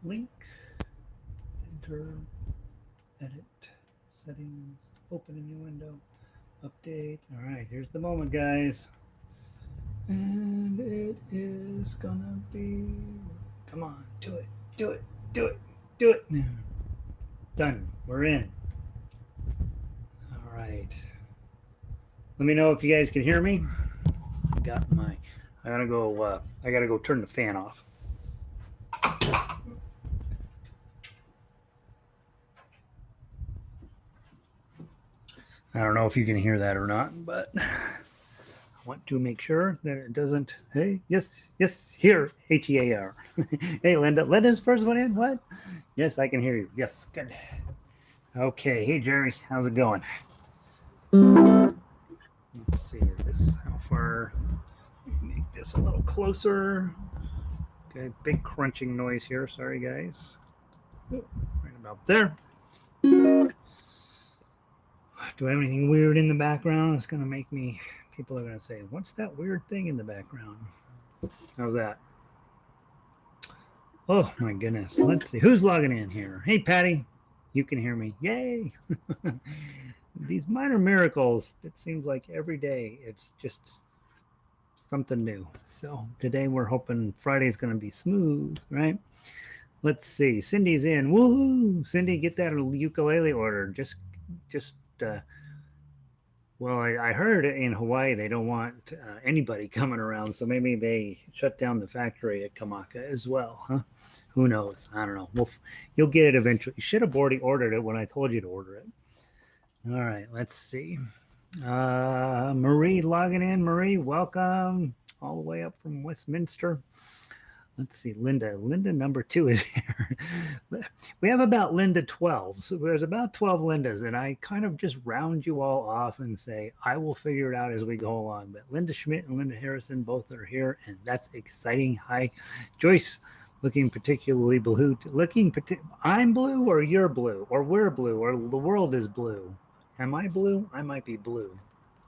link, enter, edit, settings, open a new window, update. All right, here's the moment, guys. And it is gonna be, come on, do it, do it, do it, do it. Done, we're in. All right. Let me know if you guys can hear me. I gotta go turn the fan off. I don't know if you can hear that or not, but I want to make sure that it doesn't. Hey, yes, here, HEAR. Hey, Linda. Linda's first one in. What? Yes, I can hear you. Yes, good. Okay. Hey, Jerry. How's it going? Let's see this. How far? Make this a little closer. Okay, big crunching noise here. Sorry, guys. Right about there. Do I have anything weird in the background? It's going to make me, people are going to say, what's that weird thing in the background? How's that? Oh my goodness. Let's see. Who's logging in here? Hey, Patty. You can hear me. Yay. These minor miracles, it seems like every day it's just something new. So today we're hoping Friday's going to be smooth, right? Let's see. Cindy's in. Woohoo! Cindy, get that ukulele order. Uh, well, I heard in Hawaii they don't want anybody coming around, so maybe they shut down the factory at Kamaka as well, huh? Who knows? I don't know. You'll get it eventually. You should have already ordered it when I told you to order it. All right, let's see. Marie logging in. Marie, welcome all the way up from Westminster. Let's see, Linda. Linda number 2 is here. We have about Linda 12. So there's about 12 Lindas, and I kind of just round you all off and say, I will figure it out as we go along. But Linda Schmidt and Linda Harrison both are here, and that's exciting. Hi, Joyce, looking particularly blue. I'm blue, or you're blue, or we're blue, or the world is blue. Am I blue? I might be blue.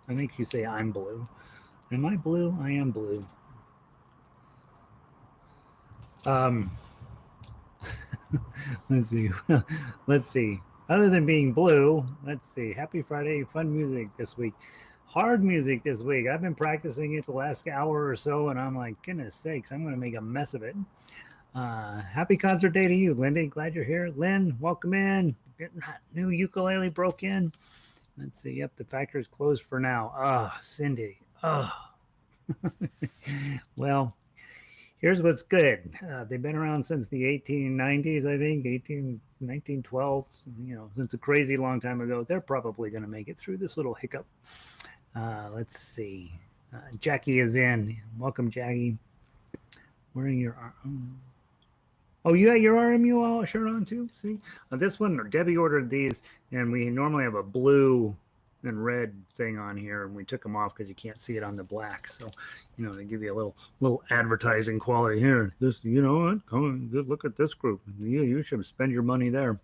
I think you say I'm blue. Am I blue? I am blue. Um, let's see. Let's see. Other than being blue, let's see. Happy Friday, fun music this week. Hard music this week. I've been practicing it the last hour or so, and I'm like, goodness sakes, I'm going to make a mess of it. Happy concert day to you, Lindy. Glad you're here. Lynn, welcome in. Getting that new ukulele broke in. Let's see. Yep, the factory's closed for now. Cindy. Well, here's what's good. They've been around since the 1890s, I think, 1912, since a crazy long time ago. They're probably going to make it through this little hiccup. Let's see. Jackie is in. Welcome, Jackie. Wearing your... Oh, you got your RMU shirt on too? See? This one, Debbie ordered these, and we normally have a blue and red thing on here, and we took them off because you can't see it on the black. So, to give you a little advertising quality here. This, you know what? Come on, look at this group. You should spend your money there.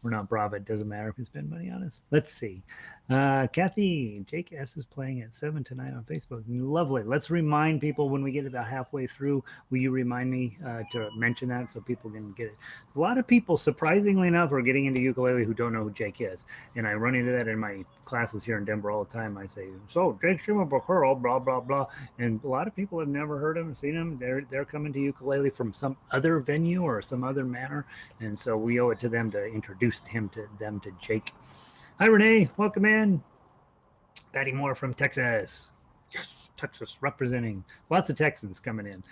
We're not profit. Doesn't matter if you spend money on us. Let's see. Kathy, Jake S is playing at 7 tonight on Facebook. Lovely. Let's remind people when we get about halfway through. Will you remind me to mention that so people can get it? A lot of people, surprisingly enough, are getting into ukulele who don't know who Jake is. And I run into that in my classes here in Denver all the time. I say, so Jake Schimmelbrook, blah, blah, blah. And a lot of people have never heard him, seen him. They're coming to ukulele from some other venue or some other manner. And so we owe it to them to introduce them to Jake. Hi, Renee. Welcome in. Patty Moore from Texas. Yes, Texas representing. Lots of Texans coming in.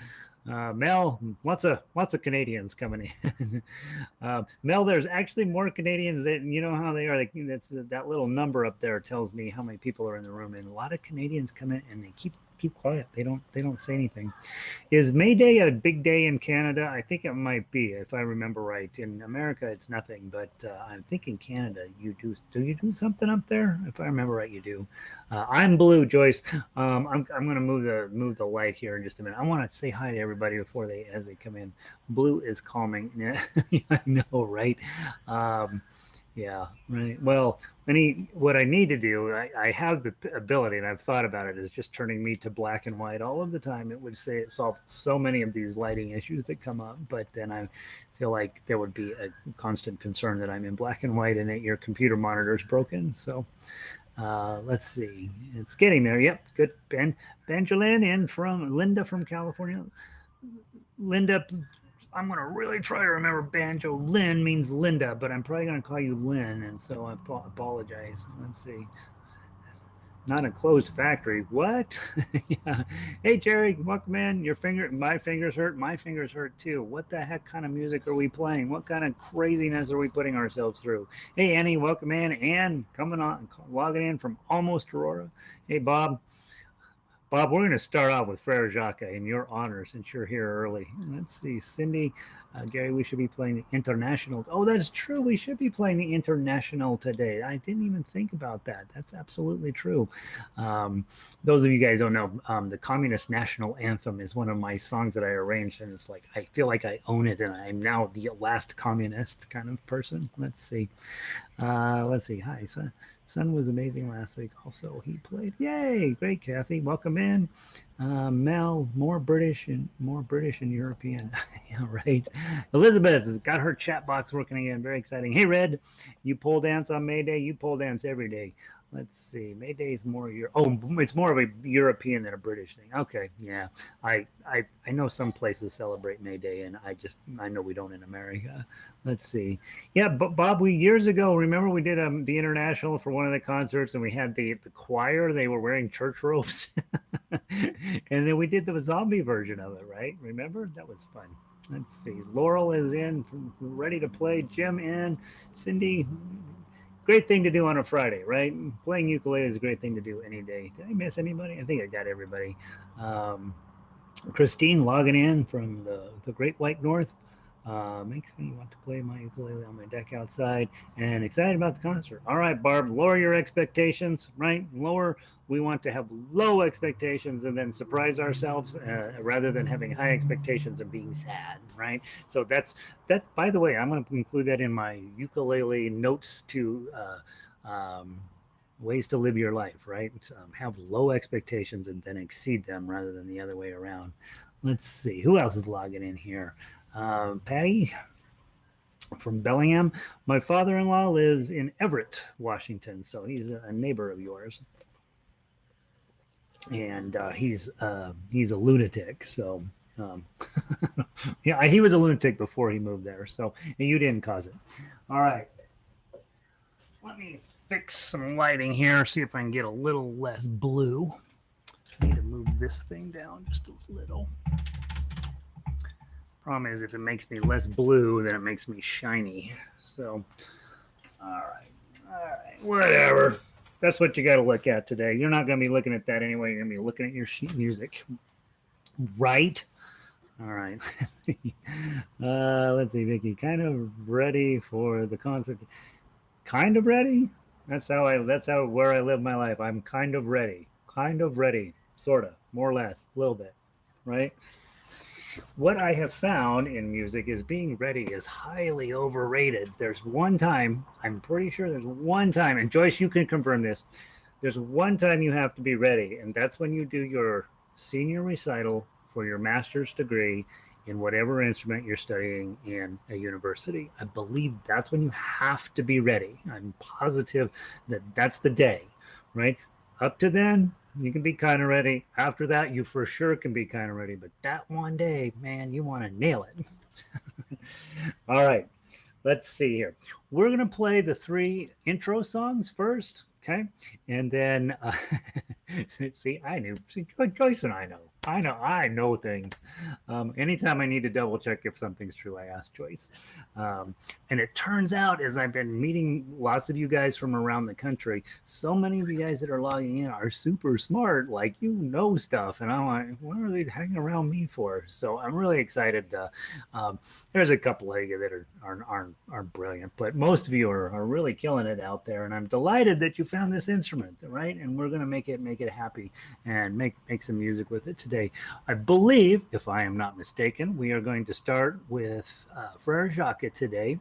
Mel, lots of Canadians coming in. Mel, there's actually more Canadians than you know how they are. Like, that little number up there tells me how many people are in the room, and a lot of Canadians come in and they keep quiet. They don't say anything. Is May Day a big day in Canada? I think it might be, if I remember right. In America, it's nothing, but I think in Canada, you do. Do you do something up there? If I remember right, you do. I'm blue, Joyce. I'm going to move the light here in just a minute. I want to say hi to everybody as they come in. Blue is calming. Yeah, I know, right? Yeah, right. Well, what I need to do, I have the ability, and I've thought about it, is just turning me to black and white all of the time. It would say it solved so many of these lighting issues that come up, but then I feel like there would be a constant concern that I'm in black and white and that your computer monitor is broken. So let's see, it's getting there. Yep, good. Benjamin in from Linda from California. Linda, I'm gonna really try to remember banjo. Lynn means Linda, but I'm probably gonna call you Lynn, and so I apologize. Let's see. Not a closed factory. What? Yeah. Hey Jerry, welcome in. My fingers hurt. My fingers hurt too. What the heck kind of music are we playing? What kind of craziness are we putting ourselves through? Hey Annie, welcome in. Ann, coming on, logging in from almost Aurora. Hey Bob, Bob, we're going to start off with Frere Jacques in your honor since you're here early. Let's see, Cindy, Gary, we should be playing the International. Oh, that's true. We should be playing the International today. I didn't even think about that. That's absolutely true. Those of you guys don't know, the Communist National Anthem is one of my songs that I arranged, and it's like I feel like I own it, and I'm now the last communist kind of person. Let's see. Let's see. Hi, son was amazing last week. Also, he played. Yay! Great, Kathy. Welcome in. Mel, more British and European. Yeah, right. Elizabeth got her chat box working again. Very exciting. Hey, Red, you pole dance on May Day. You pole dance every day. Let's see. May Day is more it's more of a European than a British thing. Okay, yeah. I know some places celebrate May Day, and I know we don't in America. Let's see. Yeah, but Bob, we years ago, remember we did the International for one of the concerts, and we had the choir. They were wearing church robes, and then we did the zombie version of it. Right? Remember that was fun. Let's see. Laurel is in, ready to play. Jim in. Cindy, great thing to do on a Friday, right? Playing ukulele is a great thing to do any day. Did I miss anybody? I think I got everybody. Um, Christine logging in from the Great White North. Makes me want to play my ukulele on my deck outside and excited about the concert. All right, Barb, lower your expectations, right? Lower. We want to have low expectations and then surprise ourselves rather than having high expectations and being sad, right? So that's that. By the way, I'm going to include that in my ukulele notes to ways to live your life, right? Have low expectations and then exceed them rather than the other way around. Let's see. Who else is logging in here? Patty from Bellingham. My father in law lives in Everett, Washington. So he's a neighbor of yours. And he's a lunatic. So yeah, he was a lunatic before he moved there. So and you didn't cause it. All right. Let me fix some lighting here, see if I can get a little less blue. I need to move this thing down just a little. Problem is, if it makes me less blue, then it makes me shiny. So, all right, whatever. That's what you got to look at today. You're not going to be looking at that anyway. You're going to be looking at your sheet music, right? All right. Let's see, Vicky. Kind of ready for the concert. Kind of ready. That's how where I live my life. I'm kind of ready. Kind of ready. Sorta. More or less. A little bit. Right? What I have found in music is being ready is highly overrated. There's one time, I'm pretty sure there's one time, and Joyce, you can confirm this. There's one time you have to be ready, and that's when you do your senior recital for your master's degree in whatever instrument you're studying in a university. I believe that's when you have to be ready. I'm positive that that's the day, right? Up to then, you can be kind of ready. After that, you for sure can be kind of ready. But that one day, man, you want to nail it. All right, let's see here. We're going to play the 3 intro songs first, okay? And then, see, I knew. See, Joyce and I know. I know things. Anytime I need to double check if something's true, I ask Joyce. And it turns out, as I've been meeting lots of you guys from around the country, so many of you guys that are logging in are super smart, like you know stuff. And I'm like, what are they hanging around me for? So I'm really excited. There's a couple of you that aren't brilliant, but most of you are really killing it out there. And I'm delighted that you found this instrument, right? And we're gonna make it happy and make some music with it today. I believe, if I am not mistaken, we are going to start with Frere Jacques today.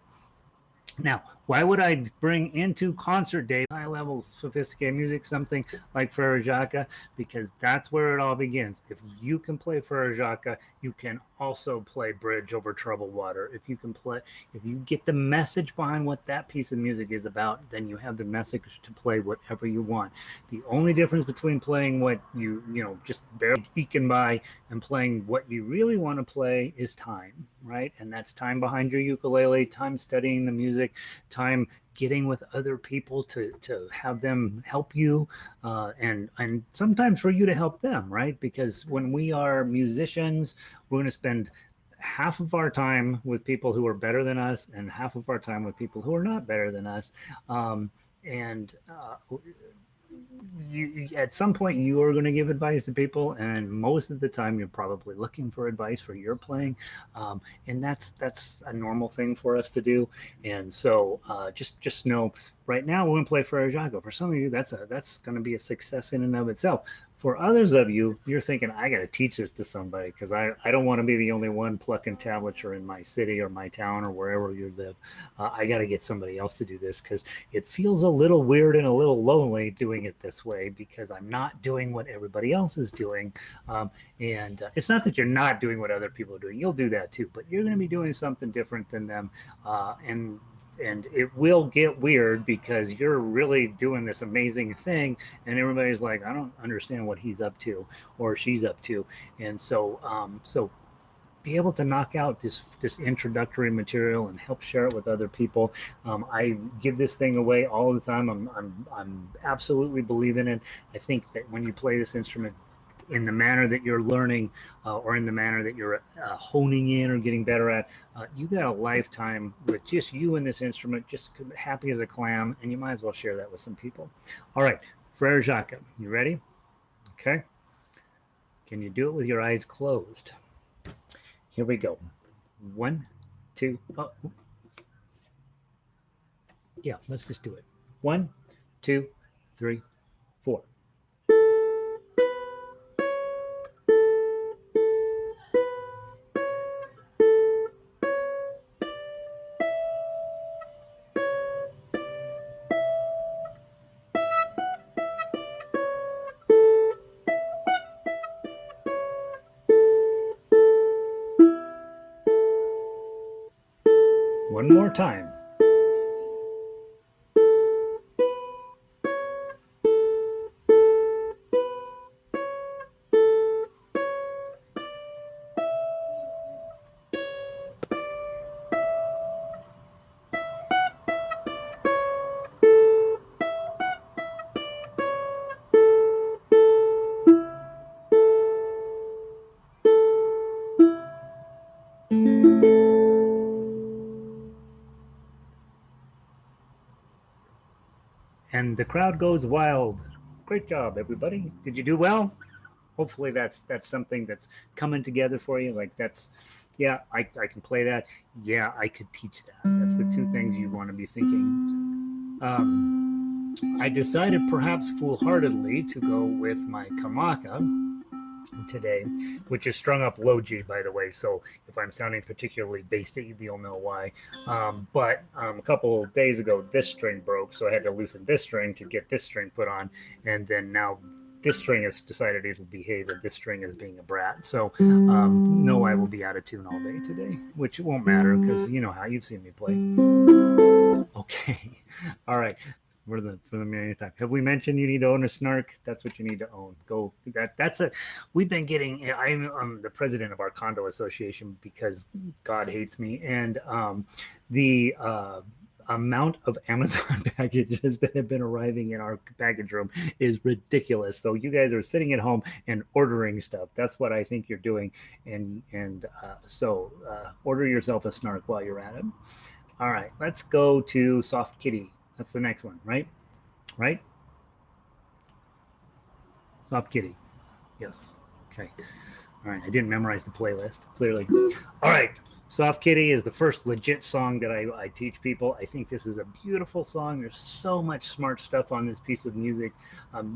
Now, Why would I bring into concert day high level sophisticated music something like Frere Jacques? Because that's where it all begins. If you can play Frere Jacques, you can also play Bridge Over Troubled Water. If you get the message behind what that piece of music is about, then you have the message to play whatever you want. The only difference between playing what you just barely eking by and playing what you really want to play is time, right? And that's time behind your ukulele, time studying the music, time getting with other people to have them help you, and sometimes for you to help them, right? Because when we are musicians, we're going to spend half of our time with people who are better than us and half of our time with people who are not better than us. And at some point you are going to give advice to people, and most of the time you're probably looking for advice for your playing, and that's a normal thing for us to do. And so just know right now we're going to play Frere Jacques. For some of you, that's going to be a success in and of itself. For others of you, you're thinking, I got to teach this to somebody because I don't want to be the only one plucking tablature in my city or my town or wherever you live. I got to get somebody else to do this because it feels a little weird and a little lonely doing it this way because I'm not doing what everybody else is doing. And it's not that you're not doing what other people are doing. You'll do that too, but you're going to be doing something different than them. And it will get weird because you're really doing this amazing thing and everybody's like, I don't understand what he's up to or she's up to. And so be able to knock out this introductory material and help share it with other people. I give this thing away all the time. I'm absolutely believe in it. I think that when you play this instrument in the manner that you're learning, or in the manner that you're honing in or getting better at, you got a lifetime with just you and this instrument, just happy as a clam, and you might as well share that with some people. All right, Frere Jacques, you ready? Okay. Can you do it with your eyes closed? Here we go. 1, 2, oh. Yeah, let's just do it. 1, 2, 3, 4. One more time. And the crowd goes wild. Great job, everybody. Did you do well? Hopefully that's something that's coming together for you. Like yeah, I can play that. Yeah, I could teach that. That's the two things you want to be thinking. I decided perhaps foolhardily to go with my kamaka today, which is strung up low G, by the way. So if I'm sounding particularly bassy, you'll know why. But a couple of days ago, this string broke, so I had to loosen this string to get this string put on, and then now this string has decided it'll behave, and this string is being a brat. So no, I will be out of tune all day today, which won't matter because you know how you've seen me play. Okay, all right. For the millionth time. Have we mentioned you need to own a snark? That's what you need to own. Go. We've been getting. I'm the president of our condo association because God hates me, and the amount of Amazon packages that have been arriving in our package room is ridiculous. So you guys are sitting at home and ordering stuff. That's what I think you're doing, and so order yourself a snark while you're at it. All right, let's go to Soft Kitty. That's the next one, right? Right? Soft Kitty. Yes. Okay. All right. I didn't memorize the playlist, clearly. All right. Soft Kitty is the first legit song that I teach people. I think this is a beautiful song. There's so much smart stuff on this piece of music.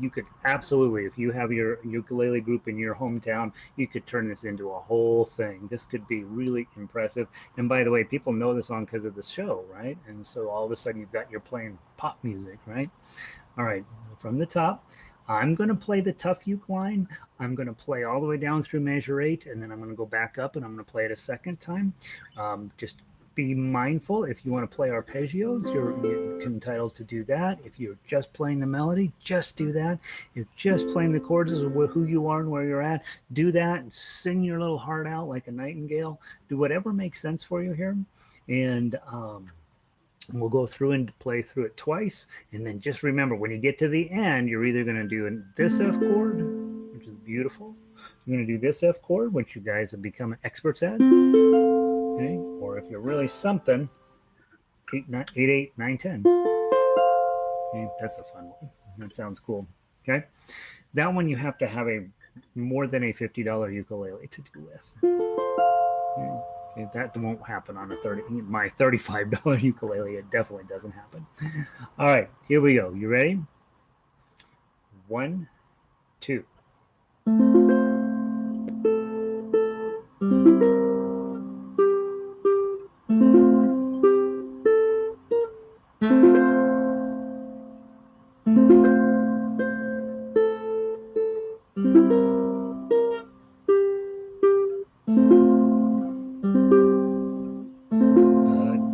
You could absolutely, if you have your ukulele group in your hometown, you could turn this into a whole thing. This could be really impressive. And by the way, people know the song because of the show, right? And so all of a sudden you're playing pop music, right? All right, from the top, I'm going to play the tough uke line. I'm going to play all the way down through measure 8, and then I'm going to go back up and I'm going to play it a second time. Just be mindful. If you want to play arpeggios, you're entitled to do that. If you're just playing the melody, just do that. If you're just playing the chords of who you are and where you're at, do that and sing your little heart out like a nightingale. Do whatever makes sense for you here. And we'll go through and play through it twice. And then just remember, when you get to the end, you're either going to do this F chord, which is beautiful. You're going to do this F chord, which you guys have become experts at. Okay? Or if you're really something, 8, 8, 9, 10. Okay? That's a fun one. That sounds cool. Okay? That one you have to have a more than a $50 ukulele to do with. Okay? Okay, that won't happen on my $35 ukulele. It definitely doesn't happen. All right, here we go. You ready? 1, 2.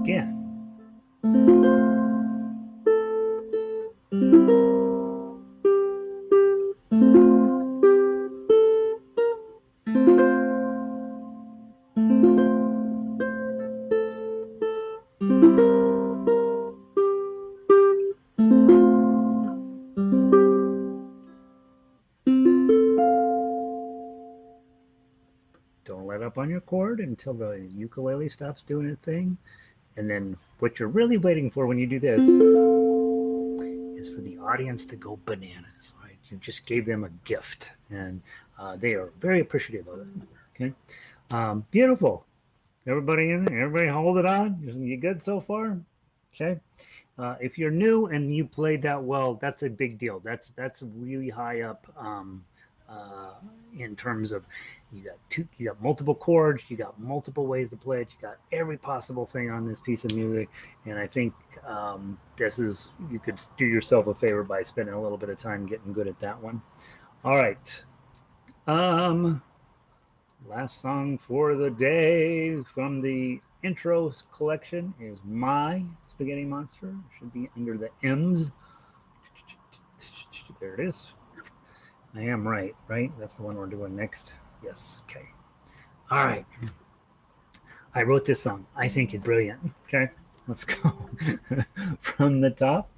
Again. Don't let up on your chord until the ukulele stops doing its thing. And then what you're really waiting for when you do this is for the audience to go bananas. Right? You just gave them a gift, and they are very appreciative of it. Okay, beautiful. Everybody in there? Everybody hold it on? You good so far? Okay. If you're new and you played that well, that's a big deal. That's really high up in terms of you got multiple chords, you got multiple ways to play it, you got every possible thing on this piece of music, and I think you could do yourself a favor by spending a little bit of time getting good at that one. All right. Last song for the day from the intro collection is My Spaghetti Monster. It should be under the M's. There it is. I am right? That's the one we're doing next. Yes. Okay. All right. I wrote this song. I think it's brilliant. Okay. Let's go from the top.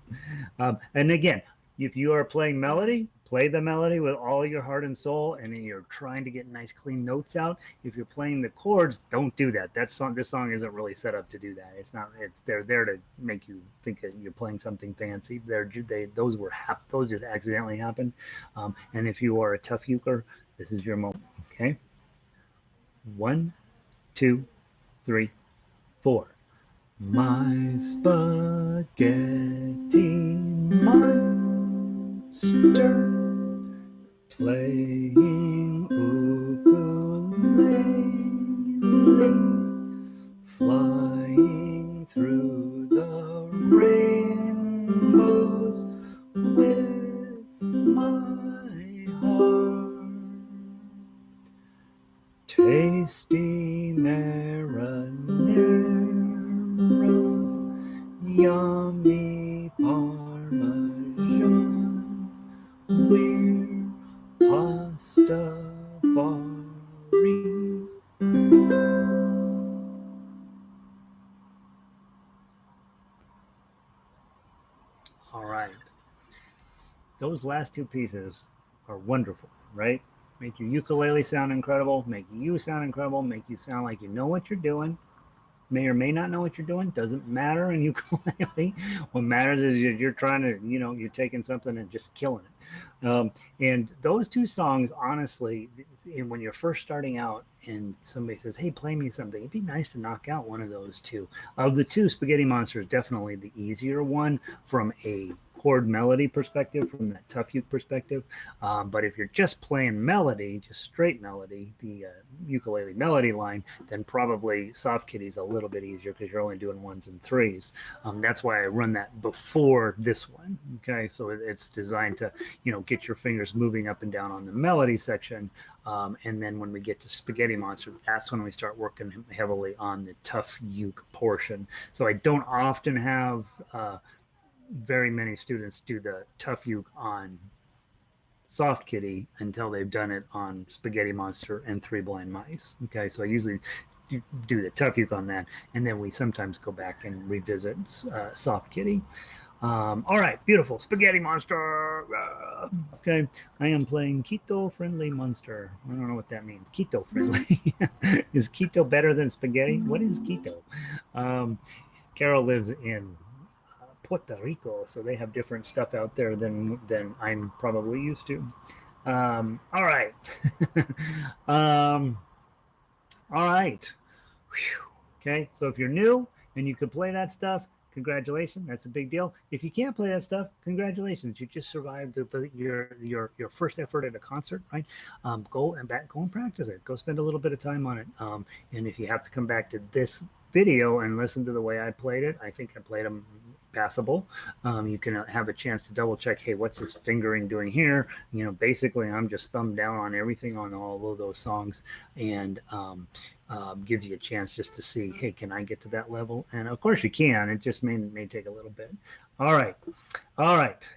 And again, if you are playing melody, play the melody with all your heart and soul, and then you're trying to get nice clean notes out. If you're playing the chords, don't do that. This song isn't really set up to do that. They're there to make you think that you're playing something fancy. Those just accidentally happened. And if you are a tough euchre, this is your moment. Okay. 1, 2, 3, 4. My spaghetti monster playing ukulele, flying through the rainbows with my heart. Tasty marinara, yummy parmesan, we're Pastafari. All right. Those last two pieces are wonderful, right? Make your ukulele sound incredible, make you sound incredible, make you sound like you know what you're doing. May or may not know what you're doing, doesn't matter in ukulele. What matters is you're trying to, you're taking something and just killing it. And those two songs, honestly, when you're first starting out and somebody says, "Hey, play me something," it'd be nice to knock out one of those two. Of the two, Spaghetti Monster is definitely the easier one from a chord melody perspective, from that tough uke perspective. But if you're just playing melody, just straight melody, the ukulele melody line, then probably Soft Kitty's a little bit easier because you're only doing ones and threes. That's why I run that before this one. Okay, so it's designed to, get your fingers moving up and down on the melody section. And then when we get to Spaghetti Monster, that's when we start working heavily on the tough uke portion. So I don't often have very many students do the tough uke on Soft Kitty until they've done it on Spaghetti Monster and Three Blind Mice. Okay, so I usually do the tough uke on that, and then we sometimes go back and revisit Soft Kitty. All right, beautiful. Spaghetti Monster. Okay, I am playing Keto Friendly Monster. I don't know what that means. Keto friendly. Is keto better than spaghetti? What is keto? Carol lives in Puerto Rico, so they have different stuff out there than I'm probably used to. All right. All right. Whew. Okay, so if you're new and you can play that stuff, congratulations. That's a big deal. If you can't play that stuff, congratulations. You just survived your first effort at a concert, right? Go and practice it. Go spend a little bit of time on it. And if you have to come back to this video and listen to the way I played it, I think I played them passable. You can have a chance to double check, hey, what's his fingering doing here? Basically I'm just thumb down on everything on all of those songs, and gives you a chance just to see, hey, can I get to that level? And of course you can. It just may take a little bit. All right,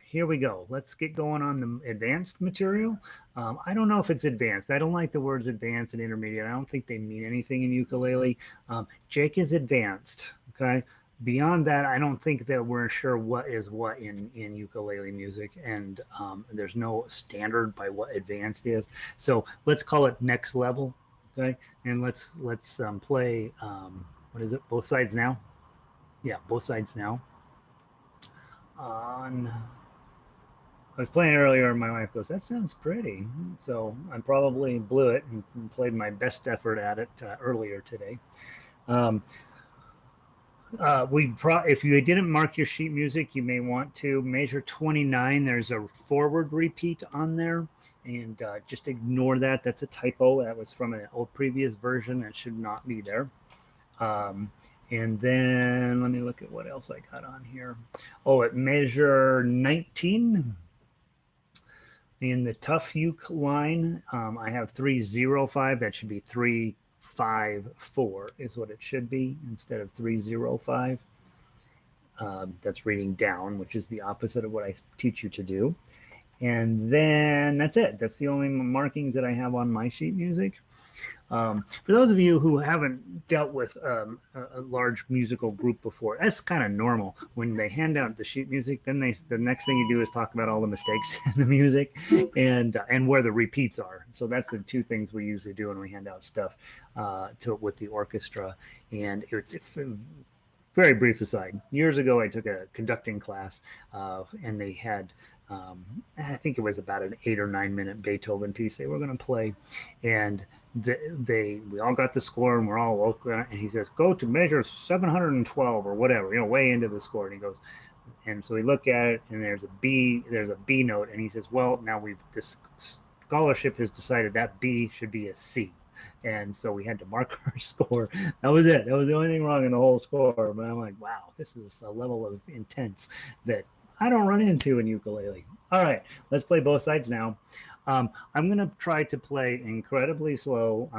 here we go. Let's get going on the advanced material. I don't know if it's advanced. I don't like the words advanced and intermediate. I don't think they mean anything in ukulele. Jake is advanced, okay? Beyond that, I don't think that we're sure what is what in ukulele music, and there's no standard by what advanced is. So let's call it next level, okay? And let's play. What is it? Both sides now. Yeah, both sides now. I was playing earlier, and my wife goes, "That sounds pretty." So I probably blew it and played my best effort at it earlier today. If you didn't mark your sheet music, you may want to measure 29. There's a forward repeat on there, and just ignore that. That's a typo. That was from an old previous version. That should not be there. And then let me look at what else I got on here. Oh, at measure 19 in the tough uke line, I have 305. That should be 354 is what it should be instead of 305. That's reading down, which is the opposite of what I teach you to do. And then that's it. That's the only markings that I have on my sheet music. For those of you who haven't dealt with a large musical group before, that's kind of normal. When they hand out the sheet music, then the next thing you do is talk about all the mistakes in the music and where the repeats are. So that's the two things we usually do when we hand out stuff with the orchestra. And it's very brief aside. Years ago, I took a conducting class, and they had I think it was about an 8 or 9 minute Beethoven piece they were going to play, and we all got the score and we're all local, and he says, go to measure 712 or whatever, way into the score. And he goes, and so we look at it, and there's a B note, and he says, well, now this scholarship has decided that B should be a C. And so we had to mark our score. That was it. That was the only thing wrong in the whole score. But I'm like, wow, this is a level of intense that I don't run into in ukulele. All right, let's play both sides now. I'm going to try to play incredibly slow.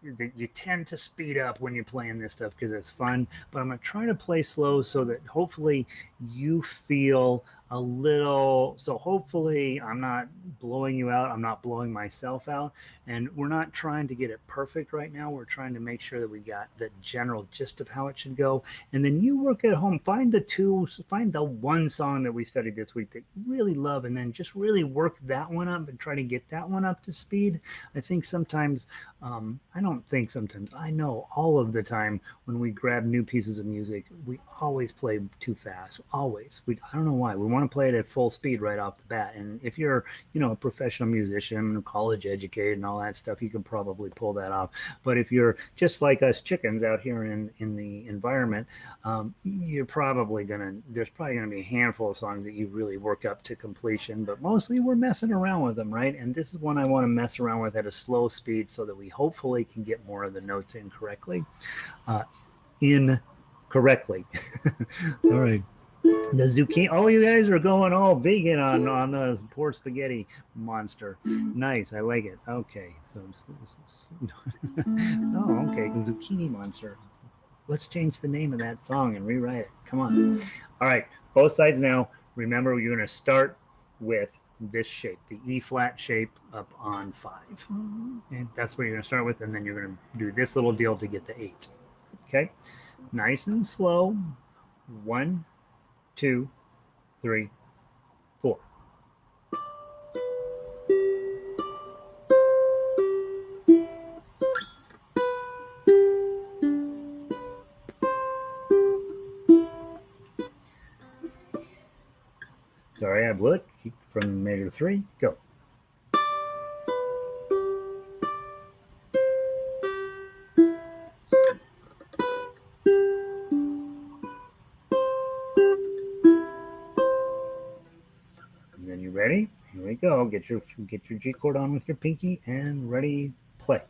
You tend to speed up when you're playing this stuff because it's fun, but I'm going to try to play slow so that hopefully you feel a little, so hopefully I'm not blowing you out. I'm not blowing myself out. And we're not trying to get it perfect right now. We're trying to make sure that we got the general gist of how it should go. And then you work at home, find the one song that we studied this week that you really love, and then just really work that one up and try to get get that one up to speed. I think sometimes, I don't think sometimes, I know all of the time when we grab new pieces of music, we always play too fast. Always. I don't know why. We want to play it at full speed right off the bat. And if you're, a professional musician, college educated and all that stuff, you can probably pull that off. But if you're just like us chickens out here in the environment, you're probably there's probably gonna be a handful of songs that you really work up to completion, but mostly we're messing around with them, right? And this is one I want to mess around with at a slow speed so that we hopefully can get more of the notes in correctly. Incorrectly. All right. The zucchini. Oh, you guys are going all vegan on the poor spaghetti monster. Nice, I like it. Okay, so oh, okay, the zucchini monster. Let's change the name of that song and rewrite it. Come on. All right, both sides now. Remember, you're going to start with this shape, the E flat shape up on 5. And that's what you're going to start with, and then you're going to do this little deal to get to 8. Okay, nice and slow. 1, 2, 3, 4. Sorry, I blew it. Keep from measure 3. Go. And then you ready? Here we go. Get your G chord on with your pinky and ready, play.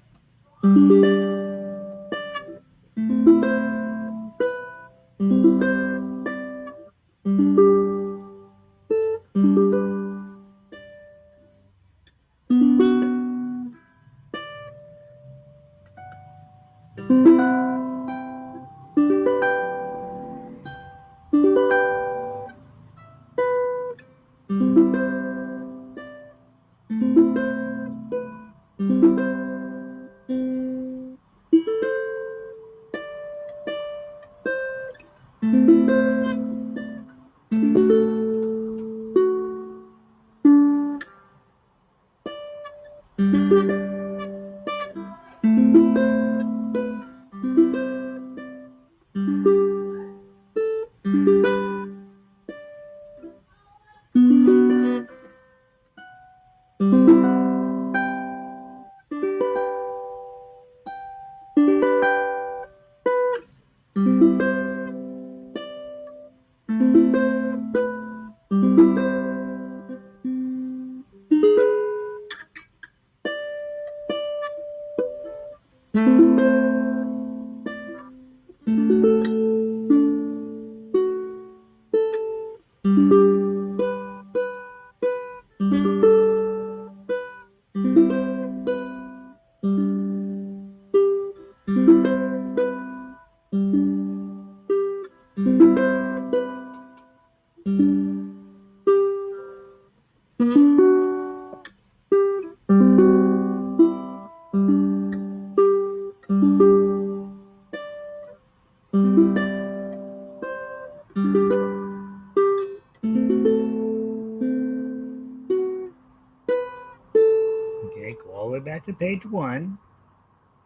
Okay, go all the way back to page 1,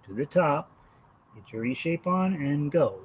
to the top, get your E shape on, and go.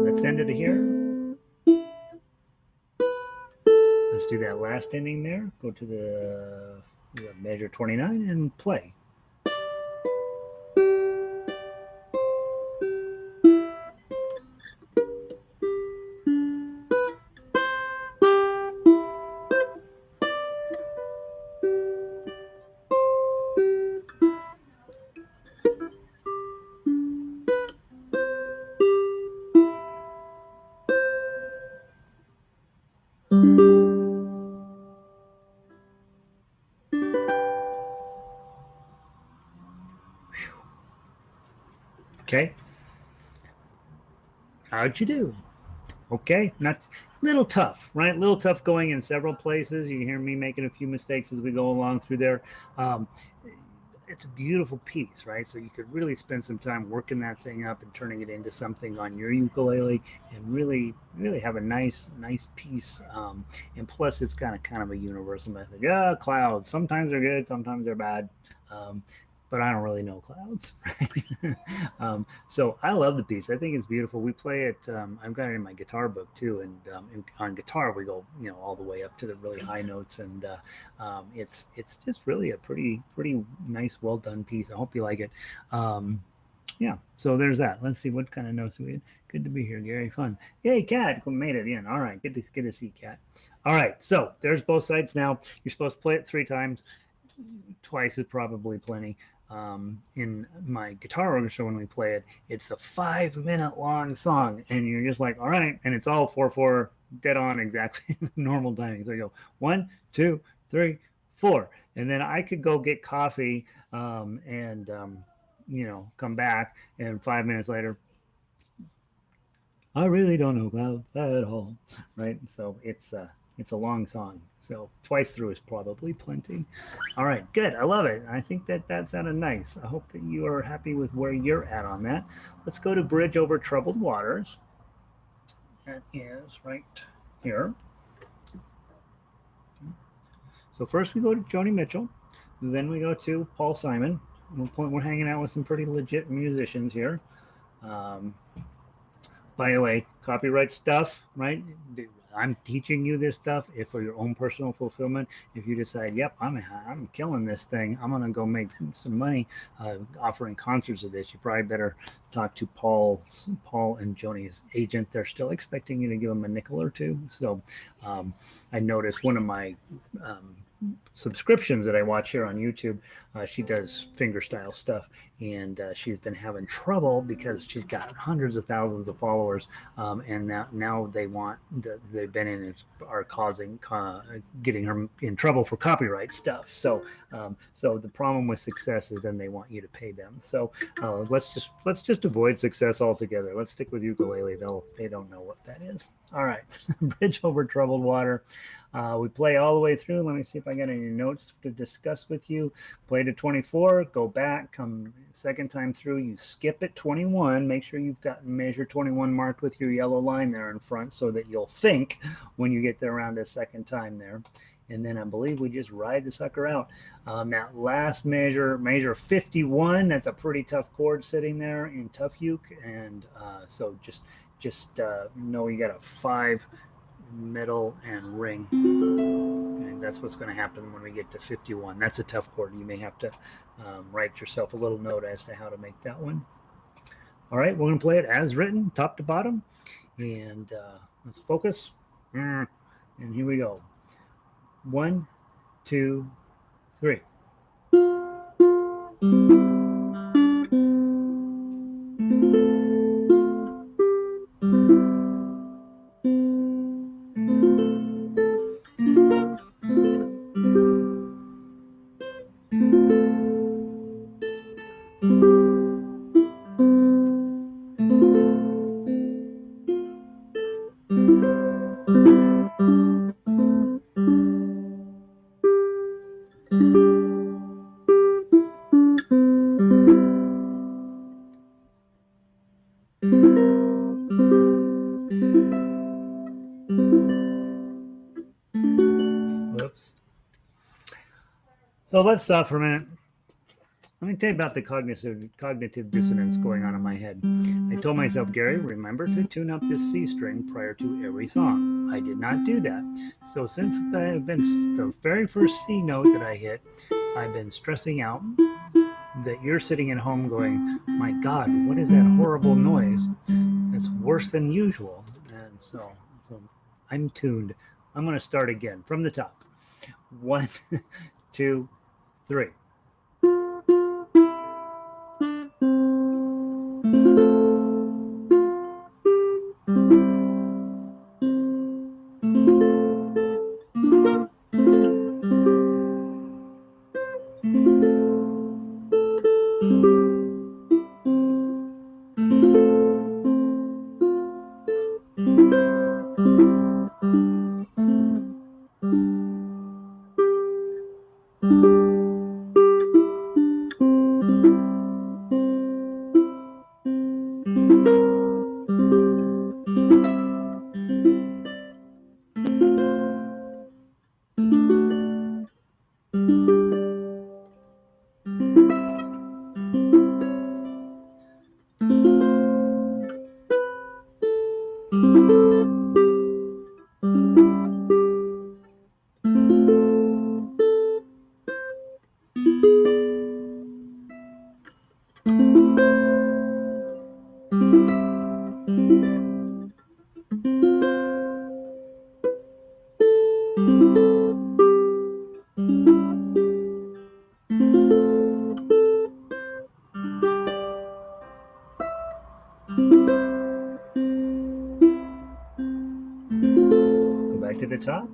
Let's end it here. Let's do that last ending there. Go to the measure 29 and play. Okay. How'd you do? Okay, not a little tough, right? A little tough going in several places. You hear me making a few mistakes as we go along through there. Um, it's a beautiful piece, right? So you could really spend some time working that thing up and turning it into something on your ukulele, and really, really have a nice piece. And plus, it's kind of a universal message. Yeah, clouds. Sometimes they're good, sometimes they're bad. Um, but I don't really know clouds. Right? So I love the piece. I think it's beautiful. We play it. I've got it in my guitar book too, and on guitar we go, all the way up to the really high notes, and it's just really a pretty nice, well done piece. I hope you like it. Yeah, so there's that. Let's see what kind of notes we had. Good to be here, Gary. Fun. Yay, Cat made it in. All right, good to see Cat. All right, so there's both sides now. You're supposed to play it 3 times. Twice is probably plenty. In my guitar orchestra, when we play it, it's a 5-minute long song, and you're just like, all right, and it's all 4/4 dead on exactly normal timing. So you go 1, 2, 3, 4, and then I could go get coffee, and come back, and 5 minutes later, I really don't know clouds at all, right? So it's a long song. So twice through is probably plenty. All right, good. I love it. I think that sounded nice. I hope that you are happy with where you're at on that. Let's go to Bridge Over Troubled Waters. That is right here. So first we go to Joni Mitchell, then we go to Paul Simon. We're hanging out with some pretty legit musicians here. By the way, copyright stuff, right? I'm teaching you this stuff if for your own personal fulfillment. If you decide, yep, I'm killing this thing, I'm gonna go make some money offering concerts of this, you probably better talk to Paul and Joni's agent. They're still expecting you to give them a nickel or two. So I noticed one of my subscriptions that I watch here on YouTube, she does fingerstyle stuff, and she's been having trouble because she's got hundreds of thousands of followers, and now they've been in are causing getting her in trouble for copyright stuff. So so the problem with success is then they want you to pay them. So let's just avoid success altogether. Let's stick with ukulele. They don't know what that is. All right, Bridge Over Troubled Water. We play all the way through. Let me see if I got any notes to discuss with you. Play to 24, go back, come second time through, you skip at 21. Make sure you've got measure 21 marked with your yellow line there in front so that you'll think when you get there around a second time there. And then I believe we just ride the sucker out. That last measure 51, that's a pretty tough chord sitting there in tough uke. And so just know you got a 5, middle, and ring. Okay, that's what's going to happen when we get to 51. That's a tough chord. You may have to write yourself a little note as to how to make that one. All right, we're going to play it as written, top to bottom. And let's focus. And here we go. 1, 2, 3. Whoops. So let's stop for a minute. Let me tell you about the cognitive dissonance going on in my head. I told myself, Gary, remember to tune up this C string prior to every song. I did not do that. So since I've been the very first C note that I hit, I've been stressing out that you're sitting at home going, my God, what is that horrible noise? It's worse than usual. And so I'm tuned. I'm going to start again from the top. 1, 2, 3. Go back to the top.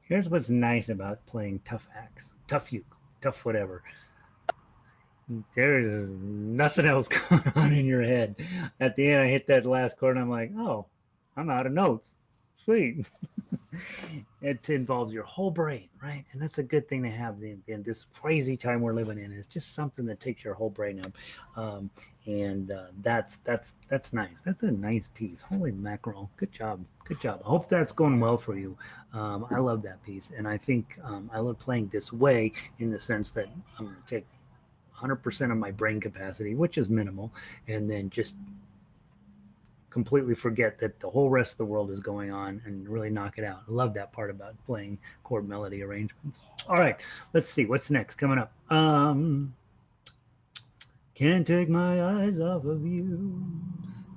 Here's what's nice about playing tough acts, tough uke, tough whatever. There's nothing else going on in your head. At the end, I hit that last chord, and I'm like, oh, I'm out of notes. Sweet. It involves your whole brain, right? And that's a good thing to have in this crazy time we're living in. It's just something that takes your whole brain up, and that's nice. That's a nice piece. Holy mackerel! Good job, good job. I hope that's going well for you. I love that piece, and I think I love playing this way in the sense that I'm going to take 100% of my brain capacity, which is minimal, and then just completely forget that the whole rest of the world is going on and really knock it out. I love that part about playing chord melody arrangements. All right, let's see what's next coming up. Can't take my eyes off of you.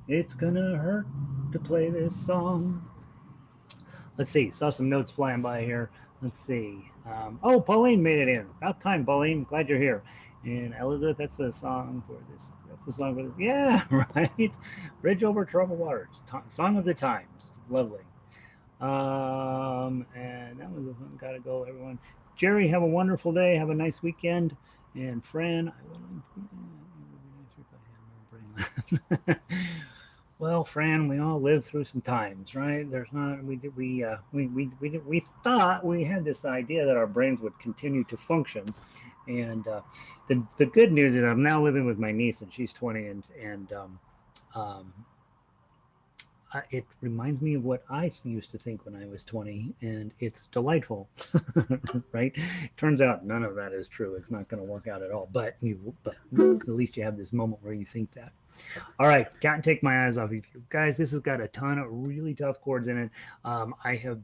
It's gonna hurt to play this song. Let's see. Saw some notes flying by here. Let's see. Oh, Pauline made it in. About time, Pauline. Glad you're here. And Elizabeth, that's the song for this. That's the song for this. Yeah, right. Bridge over troubled waters. Song of the times. Lovely. And that was a fun. Gotta go, everyone. Jerry, have a wonderful day. Have a nice weekend. And Fran, I would. Well, Fran, we all live through some times, right? There's not we thought we had this idea that our brains would continue to function, and the good news is I'm now living with my niece, and she's 20, and um, it reminds me of what I used to think when I was 20, and it's delightful, right? Turns out none of that is true. It's not going to work out at all. But at least you have this moment where you think that. All right, can't take my eyes off of you guys. This has got a ton of really tough chords in it. I have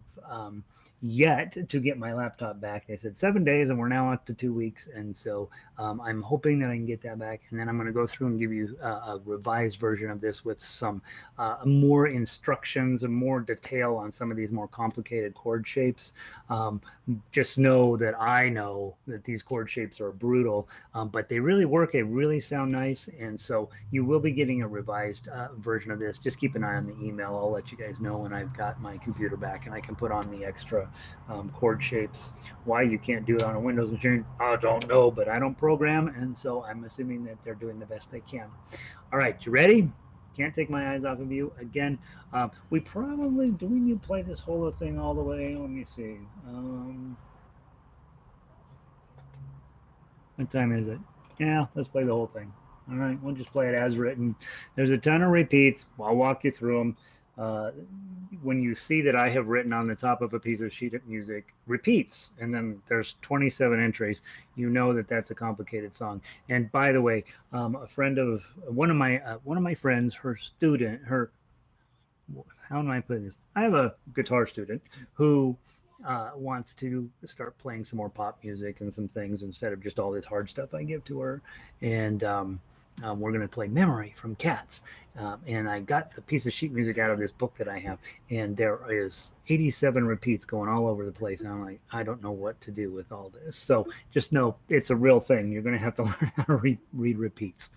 yet to get my laptop back. They said 7 days, and we're now up to 2 weeks, and so I'm hoping that I can get that back, and then I'm going to go through and give you a revised version of this with some more instructions and more detail on some of these more complicated chord shapes. Just know that I know that these chord shapes are brutal, but they really work. They really sound nice, and so you will be getting a revised version of this. Just keep an eye on the email. I'll let you guys know when I've got my computer back and I can put on the extra chord shapes. Why you can't do it on a Windows machine, I don't know, but I don't program, and so I'm assuming that they're doing the best they can. All right, you ready? Can't take my eyes off of you. Again, we probably, do we need to play this whole thing all the way? Let me see. What time is it? Yeah, let's play the whole thing. All right, we'll just play it as written. There's a ton of repeats. I'll walk you through them. When you see that I have written on the top of a piece of sheet of music, repeats, and then there's 27 entries, you know that that's a complicated song. And by the way, a friend of one of my friends, her student, her, how do I put this? I have a guitar student who wants to start playing some more pop music and some things instead of just all this hard stuff I give to her. And we're going to play Memory from Cats. And I got the piece of sheet music out of this book that I have, and there is 87 repeats going all over the place. And I'm like, I don't know what to do with all this. So just know it's a real thing. You're going to have to learn how to read repeats.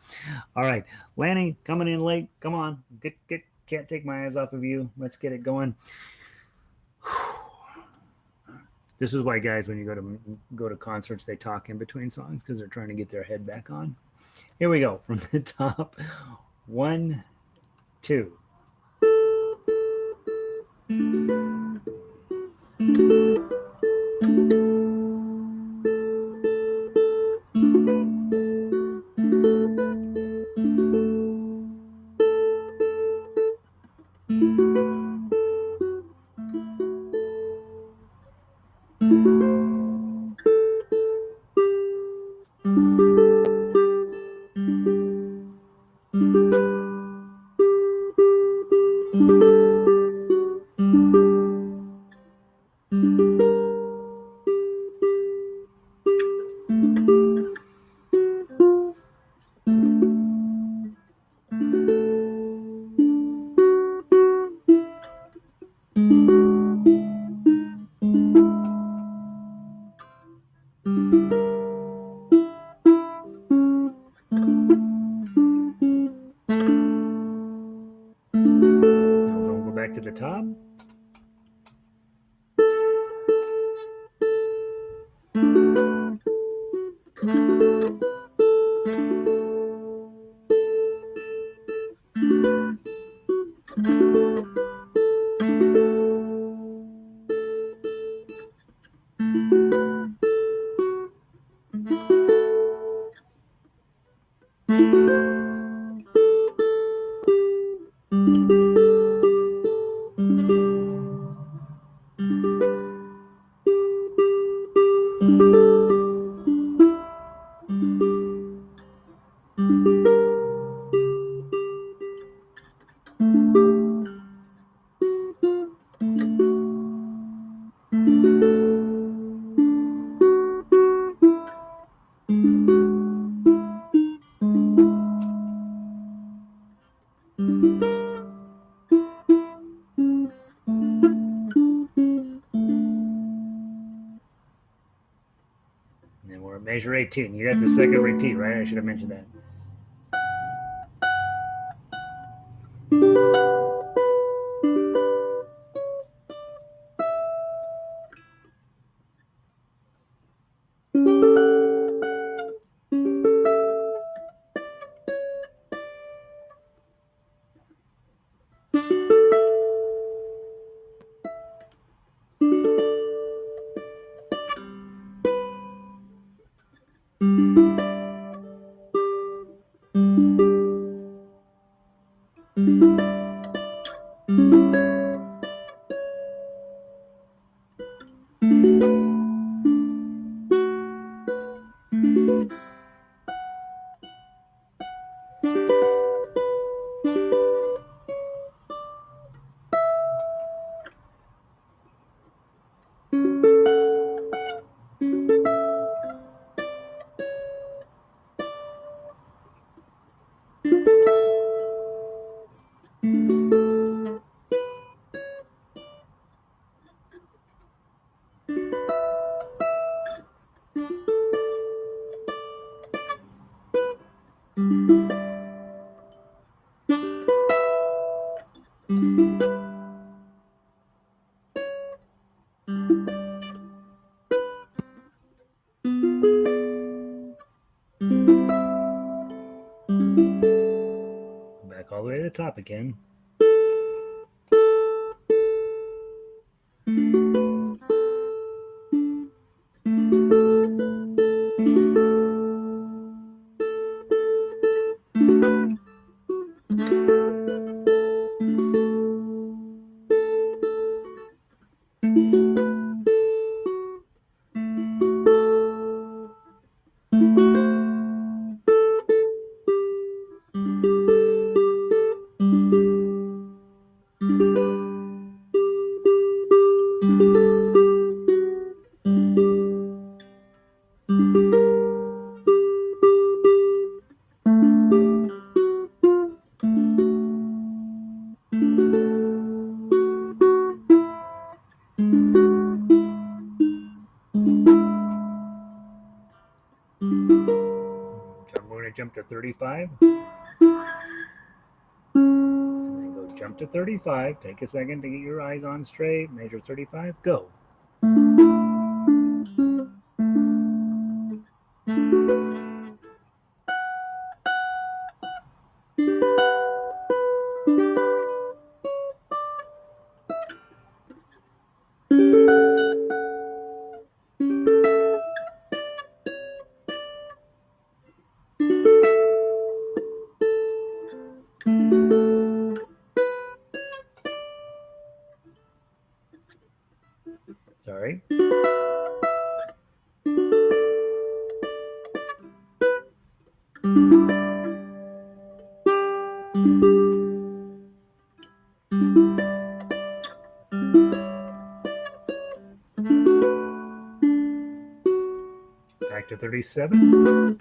All right, Lanny, coming in late. Come on, get. Can't take my eyes off of you. Let's get it going. This is why, guys, when you go to concerts, they talk in between songs because they're trying to get their head back on. Here we go from the top. 1, 2. Now don't go back to the top. And then we're at measure 18. You got the second repeat, right? I should have mentioned that. Back all the way to the top again. Jump to 35. And then go jump to 35. Take a second to get your eyes on straight. Measure 35. Go. Sorry. Back to 37.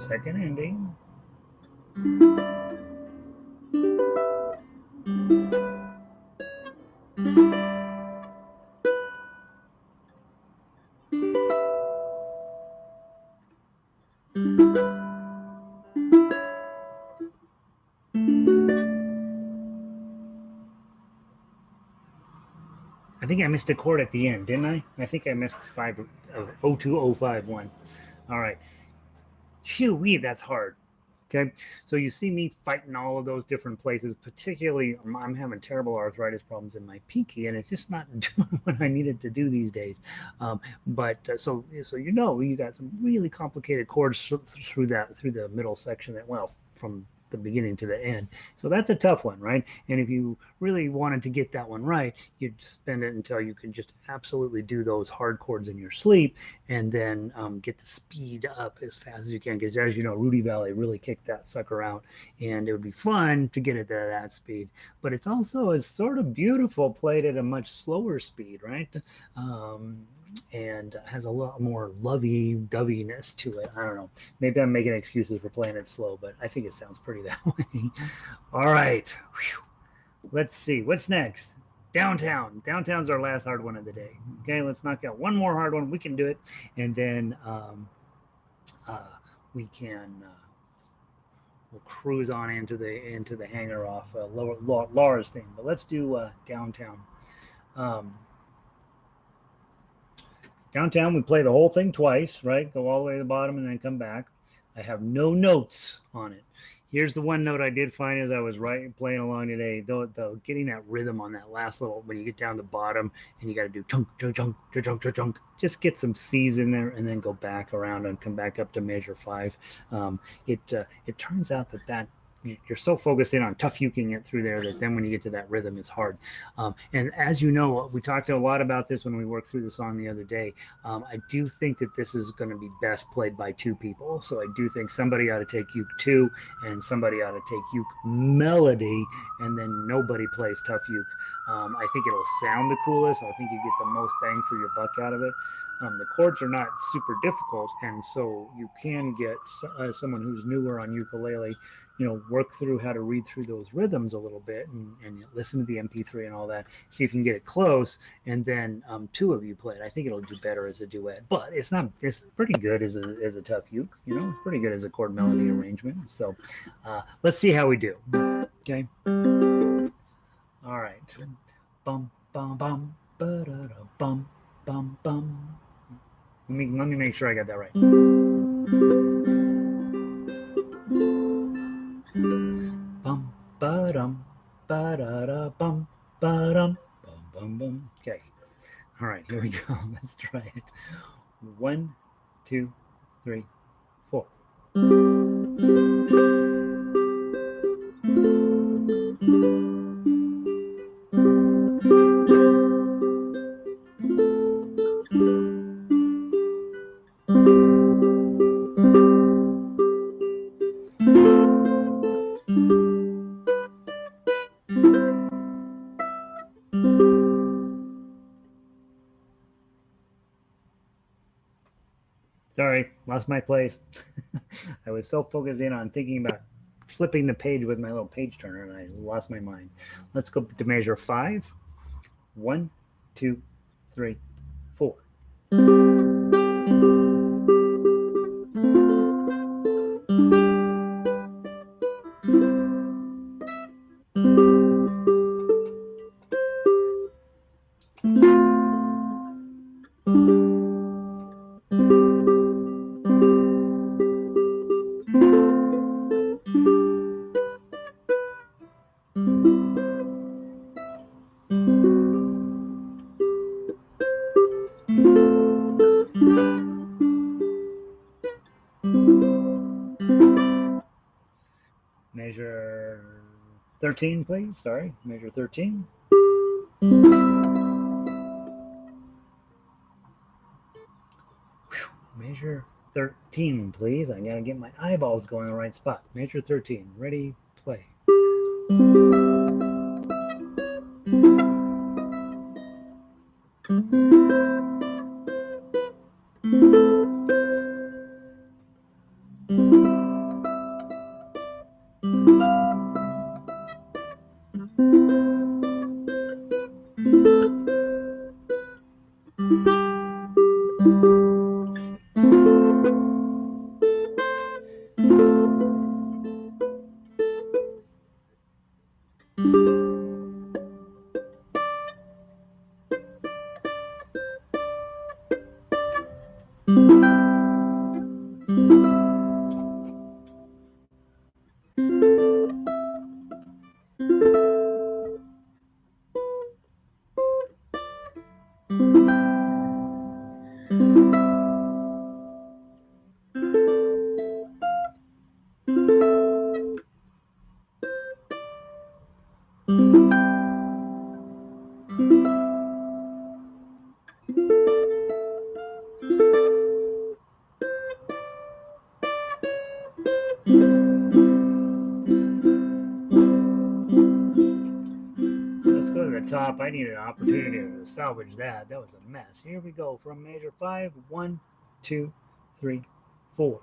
second ending. I think I missed a chord at the end, didn't I? I think I missed 02051. All right. Phew, that's hard. Okay, so you see me fighting all of those different places. Particularly, I'm having terrible arthritis problems in my pinky, and it's just not doing what I needed to do these days. So you got some really complicated chords through the middle section. From the beginning to the end. So that's a tough one, right? And if you really wanted to get that one right, you'd spend it until you could just absolutely do those hard chords in your sleep, and then get the speed up as fast as you can. Because as you know, Rudy Valley really kicked that sucker out, and it would be fun to get it to that speed. But it's sort of beautiful played at a much slower speed, right? And has a lot more lovey-doveyness to it. I don't know. Maybe I'm making excuses for playing it slow, but I think it sounds pretty that way. All right. Whew. Let's see. What's next? Downtown. Downtown's our last hard one of the day. Okay, let's knock out one more hard one. We can do it. And then we can we'll cruise on into the hangar off Laura's thing. But let's do Downtown. Downtown, we play the whole thing twice, right? Go all the way to the bottom and then come back. I have no notes on it. Here's the one note I did find as I was playing along today, though getting that rhythm on that last little, when you get down the bottom and you got to do chunk, chunk, chunk, chunk, chunk, chunk, just get some C's in there and then go back around and come back up to measure 5. It turns out that you're so focused in on tough uking it through there that then when you get to that rhythm, it's hard. And as you know, we talked a lot about this when we worked through the song the other day. I do think that this is going to be best played by 2 people. So I do think somebody ought to take uke 2 and somebody ought to take uke melody, and then nobody plays tough uke. I think it'll sound the coolest. I think you get the most bang for your buck out of it. The chords are not super difficult, and so you can get someone who's newer on ukulele, work through how to read through those rhythms a little bit and listen to the MP3 and all that, see if you can get it close, and then 2 of you play it. I think it'll do better as a duet, but it's pretty good as a tough uke, it's pretty good as a chord melody arrangement. So let's see how we do. Okay. All right. Bum, bum, bum, ba-da-da, bum, bum, bum. Let me make sure I got that right. Bum ba-dum, ba-da-da, bum ba-dum, bum bum bum. Okay. All right, here we go. Let's try it. 1, 2, 3, 4. Sorry, lost my place. I was so focused in on thinking about flipping the page with my little page turner, and I lost my mind. Let's go to measure 5. 1, 2, 3, 4. Measure 13, please. Sorry, measure 13. Measure 13, please. I gotta get my eyeballs going in the right spot. Measure 13. Ready, play. Top. I need an opportunity to salvage that. That was a mess. Here we go from measure 5. 1, 2, 3, 4.